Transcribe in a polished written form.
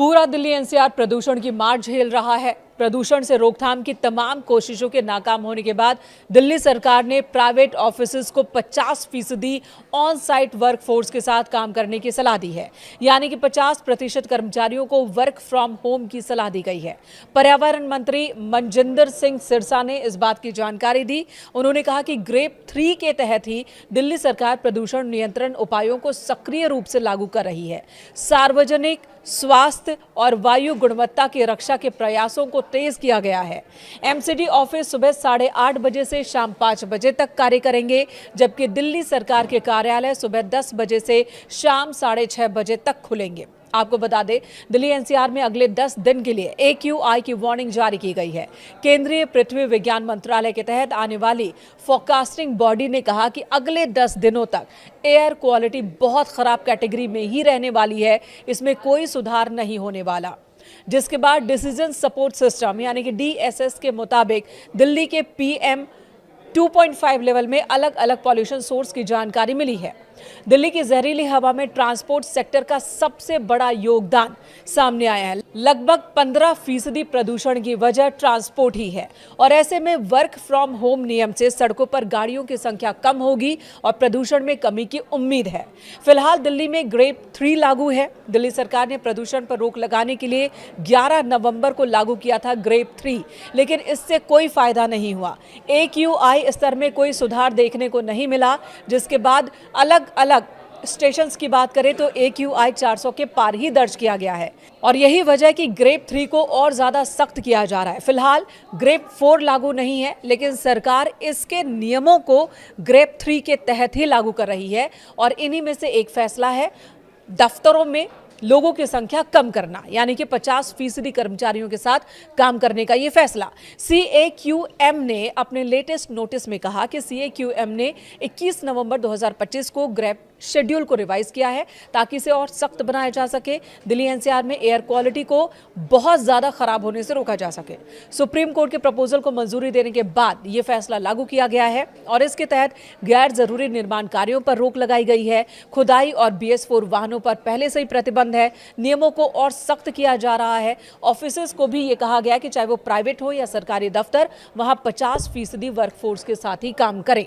पूरा दिल्ली एनसीआर प्रदूषण की मार झेल रहा है। प्रदूषण से रोकथाम की तमाम कोशिशों के नाकाम होने के बाद दिल्ली सरकार ने प्राइवेट ऑफिसेज को 50% ऑन साइट वर्कफोर्स के साथ काम करने की सलाह दी है। यानी कि 50% कर्मचारियों को वर्क फ्रॉम होम की सलाह दी गई है। पर्यावरण मंत्री मनजिंदर सिंह सिरसा ने इस बात की जानकारी दी। उन्होंने कहा कि ग्रेप 3 के तहत ही दिल्ली सरकार प्रदूषण नियंत्रण उपायों को सक्रिय रूप से लागू कर रही है। सार्वजनिक स्वास्थ्य और वायु गुणवत्ता की रक्षा के प्रयासों को तेज किया गया है। एमसीडी ऑफिस सुबह 8:30 बजे से शाम 5 बजे तक कार्य करेंगे, जबकि दिल्ली सरकार के कार्यालय सुबह 10 बजे से शाम 6:30 बजे तक खुलेंगे। आपको बता दें, दिल्ली एनसीआर में अगले 10 दिन के लिए AQI की वार्निंग जारी की गई है। केंद्रीय पृथ्वी विज्ञान मंत्रालय के तहत आने वाली फोरकास्टिंग बॉडी ने कहा कि अगले 10 दिनों तक एयर क्वालिटी बहुत खराब कैटेगरी में ही रहने वाली है, इसमें कोई सुधार नहीं होने वाला। जिसके बाद डिसीजन सपोर्ट सिस्टम यानी कि DSS के मुताबिक दिल्ली के PM 2.5 लेवल में अलग अलग पॉल्यूशन सोर्स की जानकारी मिली है। दिल्ली की जहरीली हवा में ट्रांसपोर्ट सेक्टर का सबसे बड़ा योगदान सामने आया है। लगभग 15% प्रदूषण की वजह ट्रांसपोर्ट ही है और ऐसे में वर्क फ्रॉम होम नियम से सड़कों पर गाड़ियों की संख्या कम होगी और प्रदूषण में कमी की उम्मीद है। फिलहाल दिल्ली में ग्रेप 3 लागू है। दिल्ली सरकार ने प्रदूषण पर रोक लगाने के लिए 11 नवंबर को लागू किया था ग्रेप 3, लेकिन इससे कोई फायदा नहीं हुआ। AQI स्तर में कोई सुधार देखने को नहीं मिला, जिसके बाद अलग अलग स्टेशंस की बात करें तो AQI 400 के पार ही दर्ज किया गया है और यही वजह है कि ग्रेप 3 को और ज्यादा सख्त किया जा रहा है। फिलहाल ग्रेप 4 लागू नहीं है, लेकिन सरकार इसके नियमों को ग्रेप 3 के तहत ही लागू कर रही है और इन्हीं में से एक फैसला है दफ्तरों में लोगों की संख्या कम करना, यानी कि 50% कर्मचारियों के साथ काम करने का ये फैसला। CAQM ने अपने लेटेस्ट नोटिस में कहा कि CAQM ने 21 नवंबर 2025 को ग्रेप शेड्यूल को रिवाइज किया है ताकि इसे और सख्त बनाया जा सके, दिल्ली एनसीआर में एयर क्वालिटी को बहुत ज्यादा खराब होने से रोका जा सके। सुप्रीम कोर्ट के प्रपोजल को मंजूरी देने के बाद यह फैसला लागू किया गया है और इसके तहत गैर जरूरी निर्माण कार्यों पर रोक लगाई गई है। खुदाई और BS4 वाहनों पर पहले से ही प्रतिबंध है। नियमों को और सख्त किया जा रहा है। ऑफिसेज को भी ये कहा गया कि चाहे वो प्राइवेट हो या सरकारी दफ्तर, वहां 50% वर्कफोर्स के साथ ही काम करें।